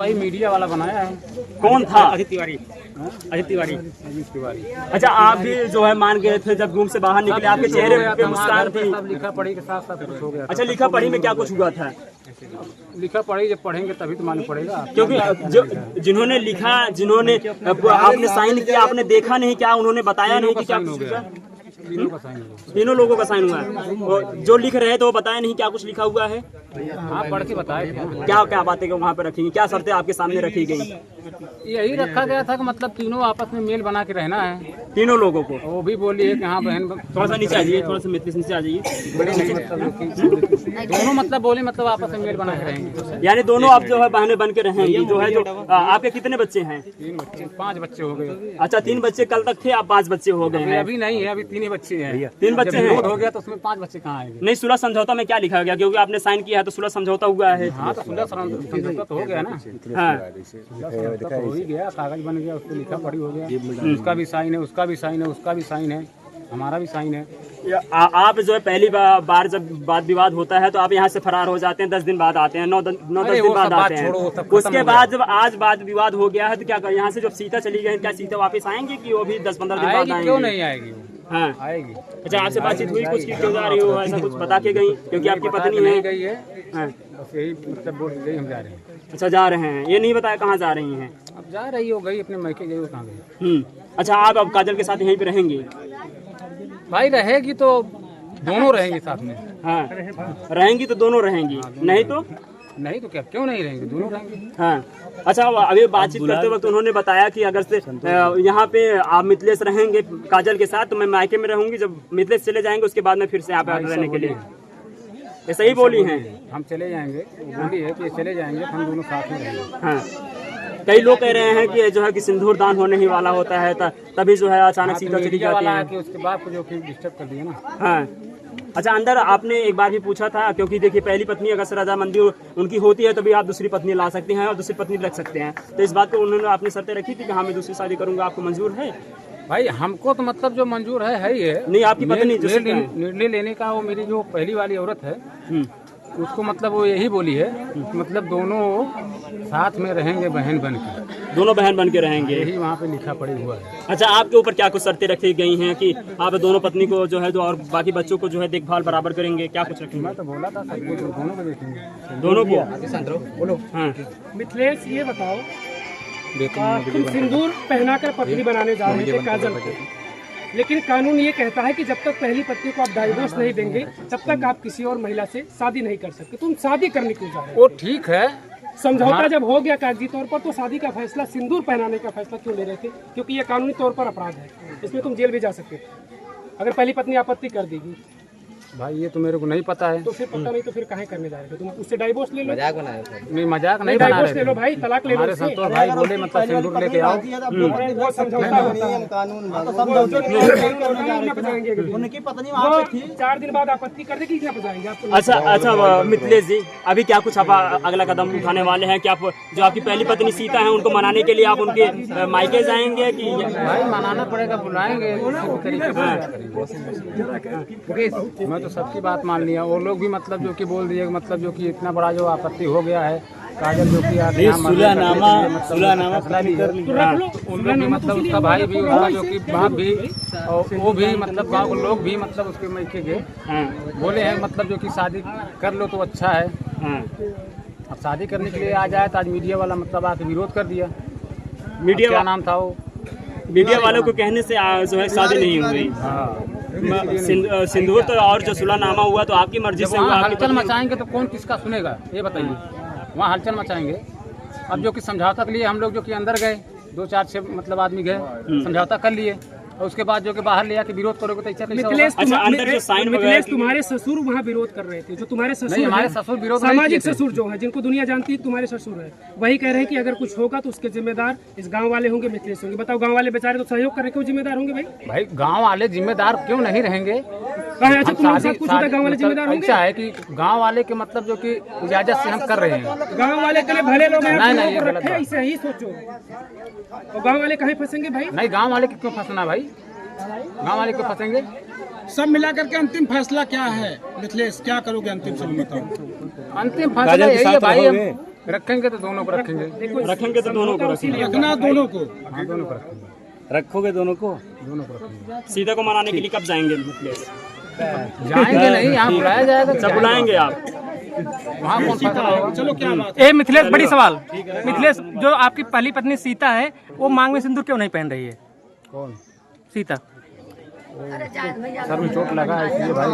भाई मीडिया वाला बनाया है। कौन था? अजित तिवारी। अजित तिवारी। अच्छा, आप भी जो है मान गए थे जब रूम से बाहर निकले, आपके चेहरे पे मुस्कान थी। लिखा पढ़ी के साथ साथ कुछ हो गया। अच्छा, लिखा पढ़ी में क्या कुछ हुआ था? लिखा पढ़ी जब पढ़ेंगे तभी तो मालूम पड़ेगा। क्योंकि जिन्होंने लिखा, जिन्होंने आपने साइन किया, आपने देखा नहीं क्या? उन्होंने बताया नहीं कि क्या कुछ लिखा? तीनों का साइन हो तीनों लोगों का साइन हुआ है। और जो लिख रहे हैं तो वो बताया नहीं क्या कुछ लिखा हुआ है? गया। हाँ, पढ़ के बताए थे। क्या क्या बातें वहाँ पे रखी, क्या शर्तें आपके सामने रखी गई? यही रखा गया था कि मतलब तीनों आपस में मेल बना के रहना है। तीनों लोगों को? वो भी बोली है कि हाँ बहन। थोड़ा सा नीचे आ जाइए, थोड़ा सा मित्र से नीचे आ जाइए। दोनों मतलब बोले मतलब आपस में मेल बना के रहेंगे। यानी दोनों आप जो है बहनें बन के रहेंगी। जो है जो आपके कितने बच्चे हैं? 3 बच्चे, 5 बच्चे हो गए। अच्छा, 3 बच्चे कल तक थे, आप 5 बच्चे हो गए हैं। अभी नहीं है, अभी 3 ही बच्चे हैं। 3 बच्चे हैं। हो गया तो उसमें 5 बच्चे कहाँ आएंगे? नहीं, सुलह समझौता में क्या लिखा गया? क्योंकि आपने साइन किया है तो सुलह समझौता हुआ है। हाँ, तो सुलह समझौता तो हो गया ना। हाँ, तो हो ही गया, कागज बन गया, उसको लिखा पढ़ी हो गया। उसका भी साइन है, उसका भी साइन है, उसका भी साइन है, हमारा भी साइन है। आप जो है पहली बार जब वाद विवाद होता है तो आप यहाँ से फरार हो जाते हैं, 10 दिन बाद आते हैं, 9-10 दिन बाद आते हैं। उसके बाद जब आज वाद विवाद हो गया है तो क्या कर, यहाँ से जब सीता चली गई, क्या सीता वापस आएंगी कि वो भी 10-15 दिन बाद आएंगी? क्यों नहीं आएगी? हाँ, आएगी। अच्छा, आपसे बातचीत हुई कुछ कि क्यों जा रही हो, ऐसा कुछ बता के गई? क्योंकि आपकी पत्नी है। गई है। हाँ। बस यही मतलब बोल गई हम जा रहे हैं। अच्छा, जा रहे हैं, ये नहीं बताया कहाँ जा रही हैं? अब जा रही हो, गई अपने मैके गई, वो कहाँ गई? अच्छा, आप अब काजल के साथ यहीं पे रहेंगी? भाई रहेगी तो दोनों रहेंगे साथ में। हाँ, रहेंगी तो दोनों रहेंगी, नहीं तो? नहीं तो क्या, क्यों नहीं रहेंगे? दोनों रहेंगे। हाँ। अच्छा, अभी बातचीत करते वक्त उन्होंने बताया कि अगर से यहाँ पे आप मिथिलेश रहेंगे काजल के साथ तो मैं मायके में रहूंगी, जब मिथिलेश चले जाएंगे उसके बाद में फिर से यहाँ पे रहने के लिए। ये सही बोली हैं? हम चले जाएंगे, बोली है कि चले जाएंगे, हम दोनों साथ में रहेंगे। हाँ, कई लोग कह रहे हैं कि जो है कि सिंदूर दान होने ही वाला होता है, तभी जो है अचानक सीता चली जाती है कि उसके बाद जो कि डिस्टर्ब कर दिया ना। हाँ। अच्छा, अंदर आपने एक बार भी पूछा था, क्योंकि देखिए पहली पत्नी अगर से रजामंदी उनकी होती है तभी आप दूसरी पत्नी ला सकते हैं और दूसरी पत्नी रख सकते हैं, तो इस बात को उन्होंने आपने शर्तें रखी थी कि हाँ मैं दूसरी शादी करूंगा, आपको मंजूर है? भाई हमको तो मतलब जो मंजूर है ही है। नहीं, आपकी पत्नी निर्णय लेने का वो मेरी जो पहली वाली औरत है उसको मतलब वो यही बोली है, मतलब दोनों साथ में रहेंगे बहन बन के। दोनों बहन बन के रहेंगे, यही वहाँ पे लिखा पड़ी हुआ है। अच्छा, आपके ऊपर क्या कुछ शर्तें रखी गई हैं कि आप दोनों पत्नी को जो है जो और बाकी बच्चों को जो है देखभाल बराबर करेंगे, क्या कुछ रखेंगे? मैं तो बोला था सबको, दोनों को देखेंगे। दोनों को? बोलो। हाँ। मिथिलेश, ये बताओ, तुम सिंदूर पहनाकर पत्नी बनाने जा रहे थे काजल को, लेकिन कानून ये कहता है कि जब तक पहली पत्नी को आप डाइवोर्स नहीं देंगे तब तक आप किसी और महिला से शादी नहीं कर सकते। तुम शादी करने क्यों जा रहे हो? वो ठीक है, समझौता जब हो गया कागजी तौर पर तो शादी का फैसला, सिंदूर पहनाने का फैसला क्यों ले रहे थे? क्योंकि ये कानूनी तौर पर अपराध है, इसमें तुम जेल भी जा सकते थे अगर पहली पत्नी आपत्ति कर देगी। भाई ये तो मेरे को नहीं पता है। तो फिर पता नहीं तो फिर काहे करने जा रहे थे? तुम उससे डाइवोर्स ले लो। मजाक बनाया? नहीं, मजाक नहीं बना डाइवोर्स रहे ले लो भाई, तलाक ले लो। हमारे संतोष भाई बोले मतलब सिंदूर लेके आओ। वो समझौता होता है, उनकी पत्नी वहाँ पे थी, 4 दिन बाद आपत्ति कर देगी, कितना बचाएंगे आपको? अच्छा मिथिलेश जी, अभी क्या कुछ आप अगला कदम उठाने वाले हैं कि आप जो आपकी पहली पत्नी सीता है उनको मनाने के लिए आप उनके मायके जाएंगे कि? भाई मनाना पड़ेगा, बुलाएंगे। मैं तो सबकी बात मान लिया, वो लोग भी मतलब जो कि बोल दिए मतलब जो कि इतना बड़ा जो आपत्ति हो गया है, काजल जो कि सुलहनामा उन लोग भी मतलब उसका भाई भी, उसका जो कि बाप भी, और वो भी मतलब गाँव के लोग भी मतलब उसके मैके गए, बोले हैं मतलब जो कि शादी कर लो तो अच्छा है। अब शादी करने के लिए आ जाए तो आज मीडिया वाला मतलब आके विरोध कर दिया। मीडिया क्या नाम था वो? मीडिया वालों को कहने से जो है शादी नहीं हुई। हाँ, सिंदूर तो और जो सुलहनामा हुआ तो आपकी मर्जी से हुआ। हलचल मचाएंगे तो कौन किसका सुनेगा ये बताइए? वहाँ हलचल मचाएंगे। अब जो कि समझौता के लिए हम लोग जो कि अंदर गए, 2-4-6 मतलब आदमी गए, समझौता कर लिए, और उसके बाद जो कि बाहर ले आके विरोध करोगे तो ऐसा कैसे होगा? अच्छा, अंदर जो साइन मिथिलेश, तुम्हारे ससुर वहाँ विरोध कर रहे थे, जो तुम्हारे ससुर नहीं, हमारे ससुर विरोध नहीं सामाजिक किए थे। ससुर जो है, जिनको दुनिया जानती है तुम्हारे ससुर है, वही कह रहे हैं कि अगर कुछ होगा तो उसके जिम्मेदार इस गांव वाले होंगे, मिथिलेश होंगे। बताओ, गांव वाले बेचारे तो सहयोग करने क्यों जिम्मेदार होंगे भाई? भाई गांव वाले जिम्मेदार क्यों नहीं रहेंगे? अच्छा, तुम्हारे साथ कुछ होता है, गांव वाले जिम्मेदार होंगे? ऐसा है कि गांव वाले के मतलब जो कि इजाजत से हम कर रहे हैं। गांव वाले के लिए भले लोग हैं, नहीं, ये गलत रखे, बात। ऐसे ही सोचो। और गांव वाले कहीं फंसेंगे भाई? नहीं, गांव वाले क्यों फंसना भाई? गांव वाले क्यों फंसेंगे? सब मिलाकर के अंतिम फैसला क्या है मिथिलेश, क्या करोगे अंतिम समय बताओ? अंतिम फैसला यही है भाई, रखेंगे तो दोनों को रखेंगे। रखेंगे तो दोनों को रखेंगे। रखना दोनों को। हाँ दोनों को रखेंगे। रखोगे दोनों को? दोनों को रखेंगे। सीता को मनाने के लिए कब जाएंगे मिथिलेश? जाएंगे नहीं, यहाँ बुलाया जाएगा। सब बुलाएंगे आप? वहाँ कौन फैसला होगा? चलो क्या बात ए मिथिलेश, बड़ी सवाल। मिथिलेश, जो आपकी पहली पत्नी सीता है वो मांग में सिंदूर क्यों नहीं पहन रही है? कौन? सीता। सर में चोट लगा है इसलिए भाई।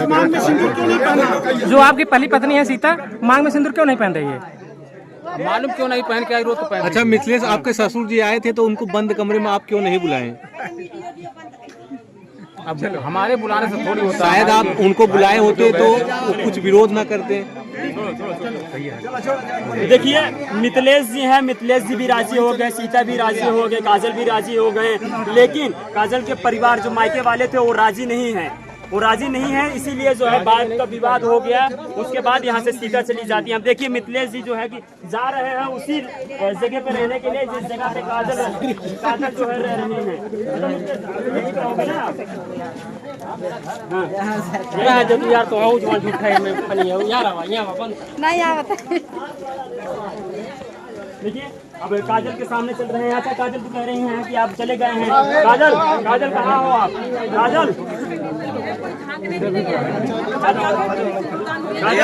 मांग में सिंदूर क्यों नहीं पहना? जो आपकी पहली पत्नी है सीता, मांग में सिंदूर क्यों नहीं पहन रही है? मालूम क्यों नहीं पहन के आई, रोज तो पहन। अच्छा मिथिलेश, आपके ससुर जी आए थे तो उनको बंद कमरे में आप क्यों नहीं बुलाए? अब हमारे बुलाने से थोड़ी होता है। शायद आप उनको बुलाए होते तो कुछ विरोध ना करते। देखिए मिथिलेश जी हैं, मिथिलेश जी भी राजी हो गए, सीता भी राजी हो गए, काजल भी राजी हो गए, लेकिन काजल के परिवार जो मायके वाले थे वो राजी नहीं हैं। वो राजी नहीं है, इसीलिए जो है बाद का विवाद हो गया। उसके बाद यहाँ से सीता चली जाती है। अब देखिए मिथिलेश जी जो है कि जा रहे हैं उसी जगह पे रहने के लिए जिस जगह पे काजल जो है रह रही है। जो तू यार तो आओ जो झूठा है मैं फनी है यार नहीं यार। देखिए अब काजल के सामने चल रहे हैं। अच्छा काजल तो कह रही हैं कि आप चले गए हैं। काजल, काजल कहाँ हो आप? काजल,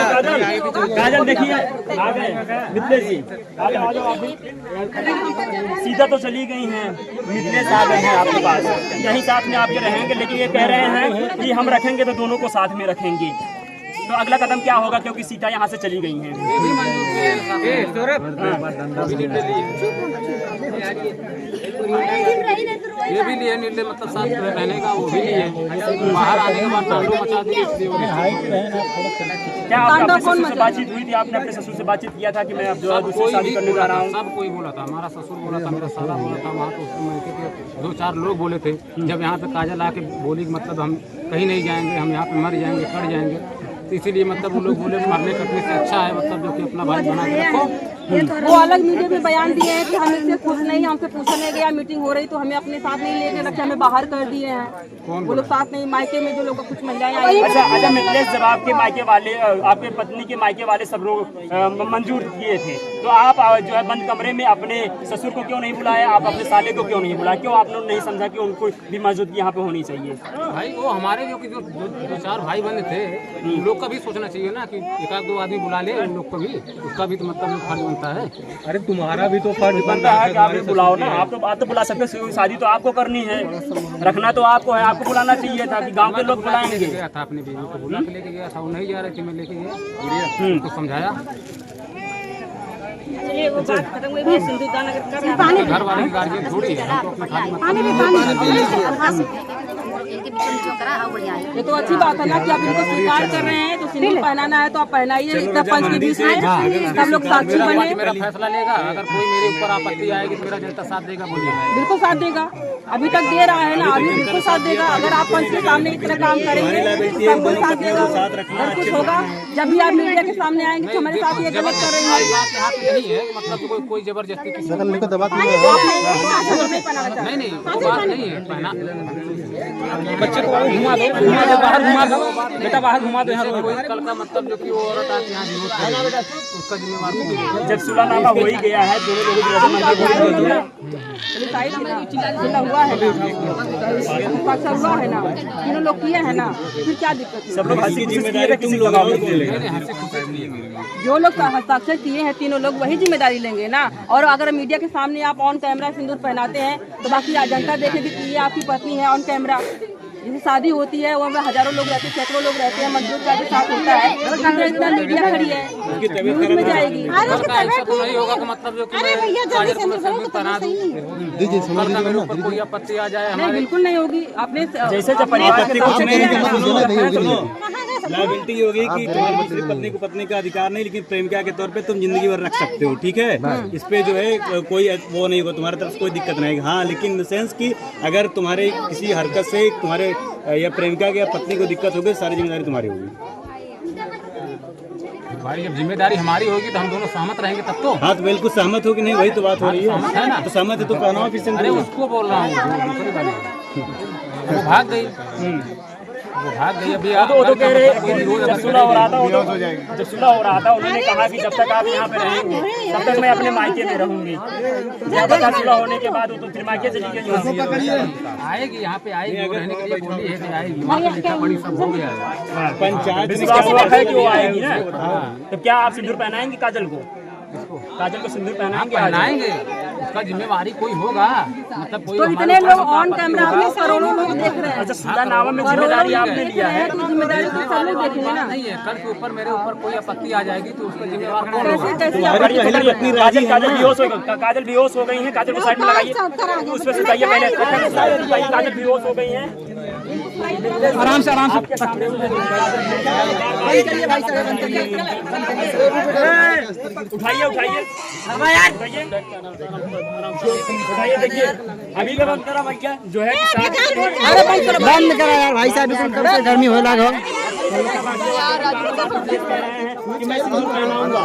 काजल, काजल देखिए आ गए मिथिलेश जी। आ जाओ आप भी। सीता तो चली गई हैं, मिथिलेश आ गए हैं आपके पास। यहीं साथ में आपके रहेंगे, लेकिन ये कह रहे हैं कि हम रखेंगे तो दोनों को साथ में रखेंगे। तो अगला कदम क्या होगा, क्योंकि सीता यहाँ से चली गई हैं? ये भी लिए नीले मतलब साथ रहने का, वो भी लिए बाहर आने के बाद तांडव मचा दिए। क्या आपने अपने ससुर से बातचीत हुई थी? आपने अपने ससुर से बातचीत किया था कि मैं अब जो है दूसरी शादी करने जा रहा हूँ? सब कोई बोला था, हमारा ससुर बोला था, मेरा साला बोला था, वहाँ तो दो चार लोग बोले थे। जब यहाँ पे काजल आके बोली कि मतलब हम कहीं नहीं जाएंगे, हम यहाँ पे मर जाएंगे, कट जाएंगे, तो इसीलिए मतलब वो लोग बोले मरने कटने से अच्छा है मतलब जो कि अपना भाई बना के रखो। वो अलग मीडिया में बयान दिए हैं कि हम इससे खुश नहीं, हमसे पूछने गया, मीटिंग हो रही तो हमें अपने साथ नहीं लेके रखे, हमें बाहर कर दिए हैं। वो लोग साथ नहीं, मायके में जो लोग कुछ महिलाएं आई। अच्छा अच्छा मिथिलेश, जब आपके मायके वाले, आपके पत्नी के मायके वाले सब लोग मंजूर किए थे, तो आप जो है बंद कमरे में अपने ससुर को क्यों नहीं बुलाया? आप अपने साले को क्यों नहीं बुलाया? क्यों आप लोग नहीं समझा कि उनको भी मौजूदगी यहाँ पे होनी चाहिए? भाई वो हमारे जो दो चार भाई बंद थे, उन लोग का भी सोचना चाहिए ना कि एक आध दो आदमी बुला ले, उन लोग को भी, उसका भी तो मतलब फर्ज बनता है। अरे तुम्हारा भी तो फर्ज बनता है कि आप भी बुलाओ ना। आप तो बुला सकते हैं, शादी तो आपको करनी है, रखना तो आपको है, आपको बुलाना चाहिए था कि गांव के लोग बुलाएंगे। गया था अपनी बीवी को बुला के लेके गया था, वो नहीं जा रही थी, मैं लेके गया, उनको समझाया। घर वाले की गार्जियन थोड़ी है, हमको अपना खाली ये तो अच्छी बात है ना कि आप इनको स्वीकार कर रहे हैं, तो सिंदूर पहनाना है तो आप पहनाइए। इतना पंच के बीच में सब लोग साक्षी बने। मेरा फैसला लेगा, अगर कोई मेरे ऊपर आपत्ति आएगी तो मेरा जनता साथ देगा, बोलिए। बिल्कुल साथ देगा, अभी तक दे रहा है ना, अभी बिल्कुल साथ देगा। अगर आप पंच के सामने इतना काम करेंगे तो सब कोई साथ देगा और कुछ होगा। जब भी आप मीडिया के सामने आएंगे कि हमारे साथ ये गलत कर रहे हैं, बात यहाँ पे नहीं है, मतलब कोई जबरदस्ती किसी को नहीं, नहीं पहनाना चाहते। नहीं वो बात नहीं है। पहना बच्चे को घुमा दो, बाहर घुमा दो, बेटा बाहर घुमा दो। यहाँ कोई कल का मतलब जो कि वो औरत आके यहाँ विरोध करेगी, उसका जिम्मेवार जब सुलहनामा हो ही गया है, दोनों लोगों की रजामंदी हो ही गई है। हुआ है ना, हुआ है ना, तीनों लोग किए हैं ना, फिर क्या दिक्कत है? सब लोग हंसी जिम्मेदारी तुम लोग जो लोग हस्ताक्षर किए हैं तीनों लोग वही जिम्मेदारी लेंगे ना। और अगर मीडिया के सामने आप ऑन कैमरा सिंदूर पहनाते हैं तो बाकी जनता देखेगी कि ये आपकी पत्नी है ऑन कैमरा। जैसे शादी होती है वहाँ हजारों लोग रहते हैं, सैकड़ों लोग रहते हैं, मंजूर का भी साथ होता है, इतना मीडिया खड़ी है, न्यूज में जाएगी। नहीं होगा का मतलब जो कि कोई आपत्ति आ जाए, नहीं बिल्कुल नहीं होगी। आपने जैसे जब परिवार के लायबिलिटी होगी कि तुम्हारी दूसरी पत्नी को पत्नी का अधिकार नहीं, लेकिन प्रेमिका के तौर पे तुम जिंदगी भर रख सकते हो, ठीक है। इस पे जो है कोई वो नहीं होगा, तुम्हारी तरफ से कोई दिक्कत नहीं है। हाँ, लेकिन इन द सेंस कि अगर तुम्हारे किसी हरकत से तुम्हारे या प्रेमिका के या पत्नी को दिक्कत होगी, सारी जिम्मेदारी तुम्हारी होगी। भाई जब जिम्मेदारी हमारी होगी तो हम दोनों सहमत रहेंगे तब तो। हाँ तो बिल्कुल सहमत हो कि नहीं, वही तो बात हो रही है ना। तो सहमत है तो पहनाओ फिर। अरे उसको बोल रहा हूँ, वो भाग गई। वो भाग गई अभी। वो तो कह रहे जब सुलह हो रहा था, जब सुलह हो रहा था उन्होंने कहा कि जब तक आप यहाँ पे रहेंगे तब तक मैं अपने मायके में रहूंगी। जब तक सुलह होने के बाद वो तो फिर मायके चली गई। आएगी यहाँ पे, आएगी, वो रहने के लिए बोली है कि आएगी। वहाँ पे लिखा पढ़ी सब हो गया है। पंचायत विश्वास है कि वो आएगी ना। तो क्या आप सिंदूर पहनाएंगे काजल को? काजल को सिंदूर पहनाएंगे, उसका जिम्मेवारी कोई होगा, मतलब कोई। तो इतने लोग ऑन कैमरा अपने करोड़ों लोग देख रहे हैं। अच्छा, सुलहनामा में जिम्मेदारी आपने लिया है तो जिम्मेदारी तो सब लोग देखेंगे ना। नहीं है, कल के ऊपर मेरे ऊपर कोई आपत्ति आ जाएगी तो उसका जिम्मेवार कौन होगा? काजल बेहोश हो गई है, काजल को साइड में लगाइए, उसमें से बताइए पहले। काजल बेहोश हो गई है, आराम से आपके सामने उठाइए उठाइए देखिए अभी का बंद करा भैया जो है बंद करा यार भाई साहब, बिल्कुल कब से गर्मी हो लगा कि मैं सिंदूर पहनाऊंगा।